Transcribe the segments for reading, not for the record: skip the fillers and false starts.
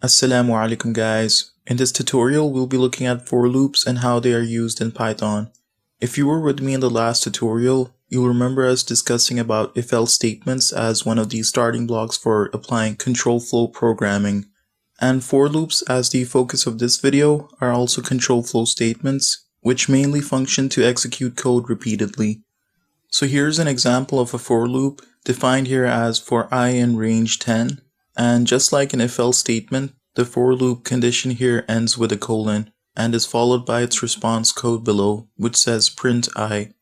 Asalamualaikum guys. In this tutorial, we'll be looking at for loops and how they are used in Python. If you were with me in the last tutorial, you'll remember us discussing about if-else statements as one of the starting blocks for applying control flow programming. And for loops as the focus of this video are also control flow statements, which mainly function to execute code repeatedly. So here's an example of a for loop defined here as for I in range 10. And just like an if-else statement, the for loop condition here ends with a colon and is followed by its response code below, which says print I.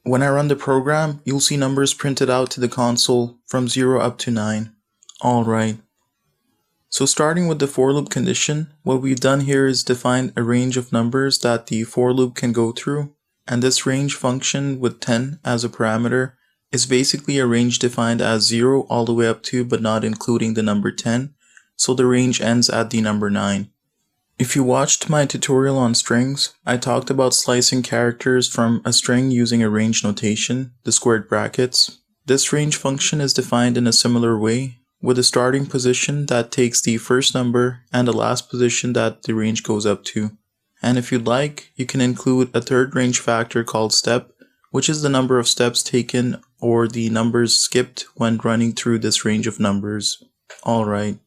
When I run the program, you'll see numbers printed out to the console from 0 up to 9. Alright. So starting with the for loop condition, what we've done here is define a range of numbers that the for loop can go through, and this range function with 10 as a parameter is basically a range defined as 0 all the way up to but not including the number 10, so the range ends at the number 9. If you watched my tutorial on strings, I talked about slicing characters from a string using a range notation, the squared brackets. This range function is defined in a similar way, with a starting position that takes the first number and the last position that the range goes up to. And if you'd like, you can include a third range factor called step, which is the number of steps taken or the numbers skipped when running through this range of numbers. Alright.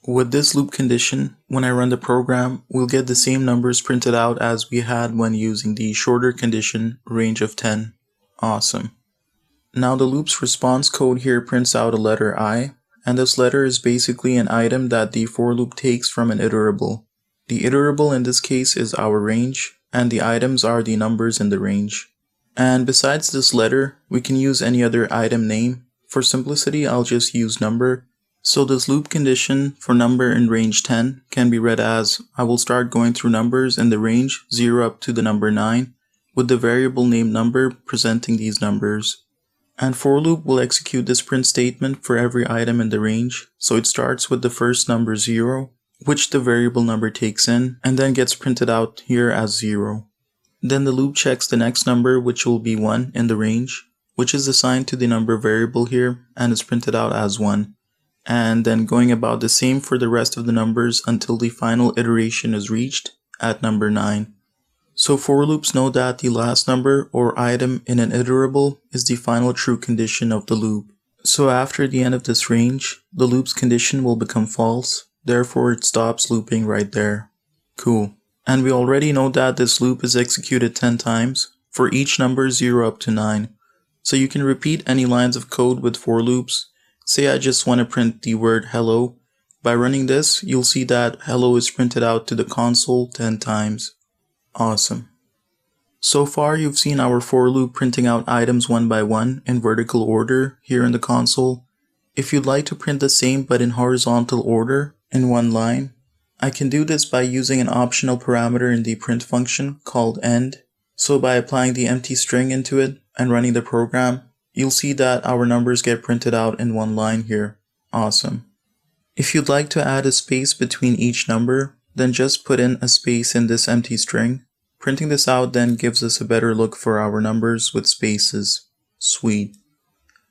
With this loop condition, when I run the program, we'll get the same numbers printed out as we had when using the shorter condition range of 10. Awesome. Now the loop's response code here prints out a letter I, and this letter is basically an item that the for loop takes from an iterable. The iterable in this case is our range, and the items are the numbers in the range. And besides this letter, we can use any other item name. For simplicity, I'll just use number. So this loop condition for number in range 10 can be read as I will start going through numbers in the range 0 up to the number 9, with the variable named number presenting these numbers. And for loop will execute this print statement for every item in the range, so it starts with the first number 0, which the variable number takes in, and then gets printed out here as 0. Then the loop checks the next number, which will be 1 in the range, which is assigned to the number variable here and is printed out as 1. And then going about the same for the rest of the numbers until the final iteration is reached at number 9. So for loops know that the last number or item in an iterable is the final true condition of the loop. So after the end of this range, the loop's condition will become false, therefore it stops looping right there. Cool. And we already know that this loop is executed 10 times for each number 0 up to 9. So you can repeat any lines of code with for loops. Say I just want to print the word hello. By running this, you'll see that hello is printed out to the console 10 times. Awesome. So far you've seen our for loop printing out items one by one in vertical order here in the console. If you'd like to print the same but in horizontal order in one line, I can do this by using an optional parameter in the print function called end. So by applying the empty string into it and running the program, you'll see that our numbers get printed out in one line here. Awesome. If you'd like to add a space between each number, then just put in a space in this empty string. Printing this out then gives us a better look for our numbers with spaces. Sweet.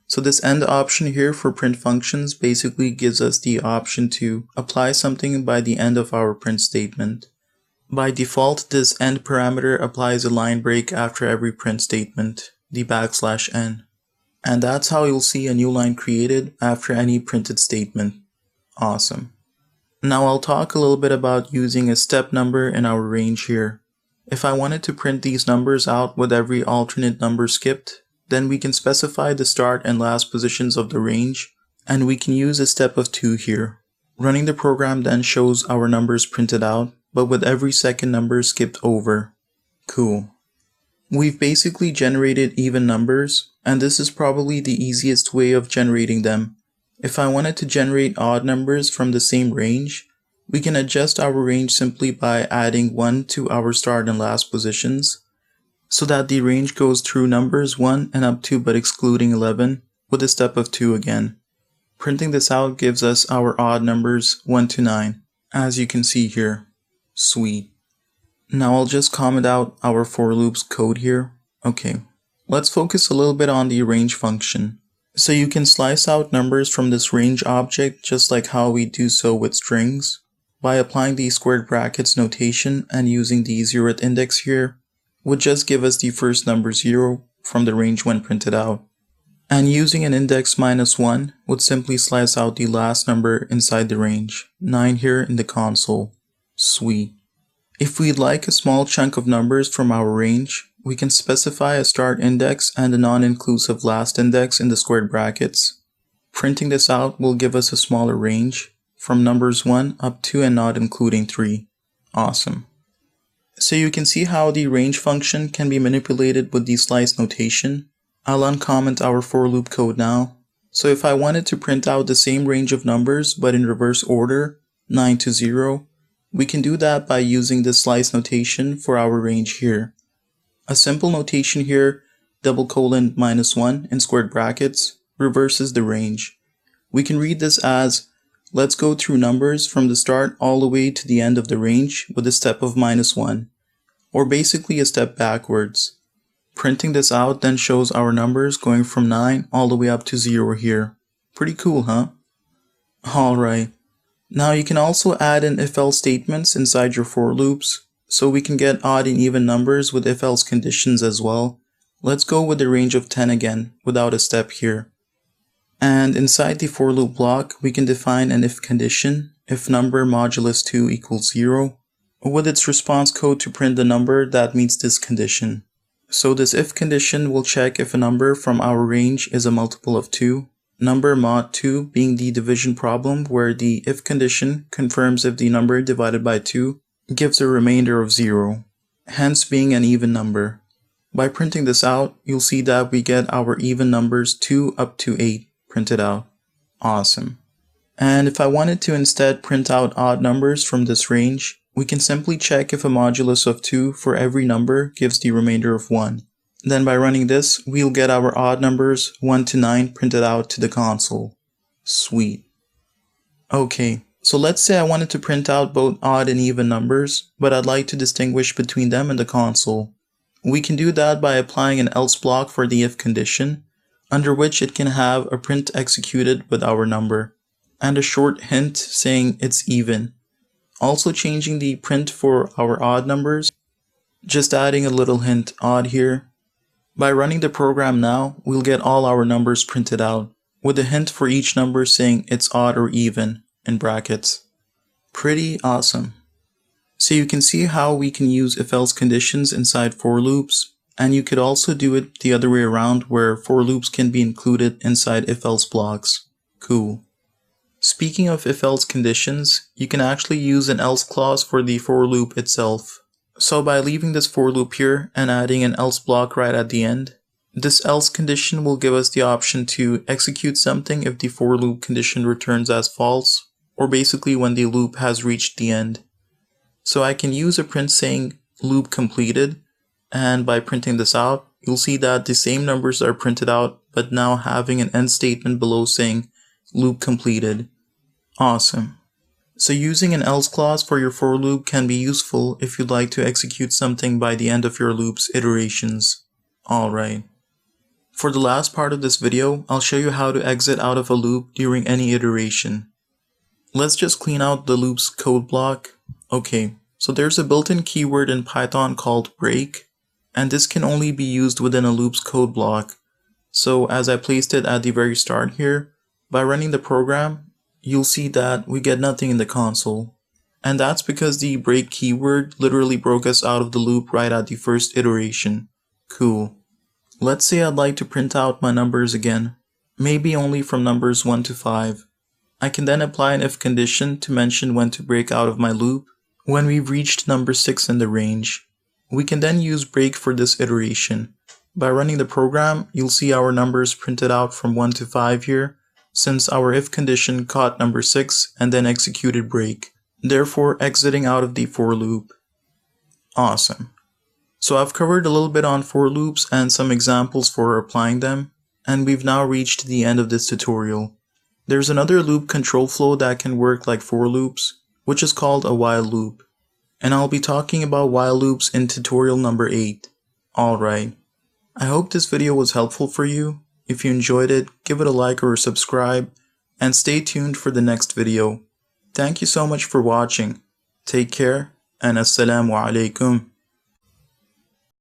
So this end option here for print functions basically gives us the option to apply something by the end of our print statement. By default, this end parameter applies a line break after every print statement, the \n. And that's how you'll see a new line created after any printed statement. Awesome. Now I'll talk a little bit about using a step number in our range here. If I wanted to print these numbers out with every alternate number skipped, then we can specify the start and last positions of the range, and we can use a step of 2 here. Running the program then shows our numbers printed out, but with every second number skipped over. Cool. We've basically generated even numbers, and this is probably the easiest way of generating them. If I wanted to generate odd numbers from the same range, we can adjust our range simply by adding 1 to our start and last positions, so that the range goes through numbers 1 and up to but excluding 11 with a step of 2 again. Printing this out gives us our odd numbers 1 to 9, as you can see here. Sweet. Now I'll just comment out our for loops code here. Okay, let's focus a little bit on the range function. So you can slice out numbers from this range object just like how we do so with strings. By applying the squared brackets notation and using the 0th index here, would just give us the first number 0 from the range when printed out. And using an index -1 would simply slice out the last number inside the range, 9 here in the console. Sweet. If we'd like a small chunk of numbers from our range, we can specify a start index and a non-inclusive last index in the squared brackets. Printing this out will give us a smaller range, from numbers 1 up to and not including 3. Awesome. So you can see how the range function can be manipulated with the slice notation. I'll uncomment our for loop code now. So if I wanted to print out the same range of numbers but in reverse order, 9 to 0, we can do that by using the slice notation for our range here. A simple notation here, :-1 in squared brackets, reverses the range. We can read this as, let's go through numbers from the start all the way to the end of the range with a step of -1, or basically a step backwards. Printing this out then shows our numbers going from 9 all the way up to 0 here. Pretty cool, huh? Alright. Now you can also add in if-else statements inside your for loops, so we can get odd and even numbers with if-else conditions as well. Let's go with the range of 10 again, without a step here. And inside the for loop block, we can define an if condition, if number modulus 2 equals 0, with its response code to print the number that meets this condition. So this if condition will check if a number from our range is a multiple of 2, number mod 2 being the division problem where the if condition confirms if the number divided by 2 gives a remainder of 0, hence being an even number. By printing this out, you'll see that we get our even numbers 2 up to 8 printed out. Awesome. And if I wanted to instead print out odd numbers from this range, we can simply check if a modulus of 2 for every number gives the remainder of 1. Then by running this, we'll get our odd numbers 1 to 9 printed out to the console. Sweet. Okay, so let's say I wanted to print out both odd and even numbers, but I'd like to distinguish between them in the console. We can do that by applying an else block for the if condition, under which it can have a print executed with our number, and a short hint saying it's even. Also changing the print for our odd numbers, just adding a little hint odd here. By running the program now, we'll get all our numbers printed out, with a hint for each number saying it's odd or even, in brackets. Pretty awesome. So you can see how we can use if-else conditions inside for loops, and you could also do it the other way around where for loops can be included inside if-else blocks. Cool. Speaking of if-else conditions, you can actually use an else clause for the for loop itself. So by leaving this for loop here and adding an else block right at the end, this else condition will give us the option to execute something if the for loop condition returns as false, or basically when the loop has reached the end. So I can use a print saying loop completed, and by printing this out, you'll see that the same numbers are printed out, but now having an end statement below saying loop completed. Awesome. So using an else clause for your for loop can be useful if you'd like to execute something by the end of your loop's iterations. Alright. For the last part of this video, I'll show you how to exit out of a loop during any iteration. Let's just clean out the loop's code block. Okay, so there's a built-in keyword in Python called break, and this can only be used within a loop's code block. So as I placed it at the very start here, by running the program, you'll see that we get nothing in the console. And that's because the break keyword literally broke us out of the loop right at the first iteration. Cool. Let's say I'd like to print out my numbers again, maybe only from numbers 1 to 5. I can then apply an if condition to mention when to break out of my loop when we've reached number 6 in the range. We can then use break for this iteration. By running the program, you'll see our numbers printed out from 1 to 5 here, since our if condition caught number 6 and then executed break, therefore exiting out of the for loop. Awesome. So I've covered a little bit on for loops and some examples for applying them, and we've now reached the end of this tutorial. There's another loop control flow that can work like for loops, which is called a while loop, and I'll be talking about while loops in tutorial number 8. Alright, I hope this video was helpful for you. If you enjoyed it, give it a like or subscribe, and stay tuned for the next video. Thank you so much for watching. Take care, and Assalamualaikum.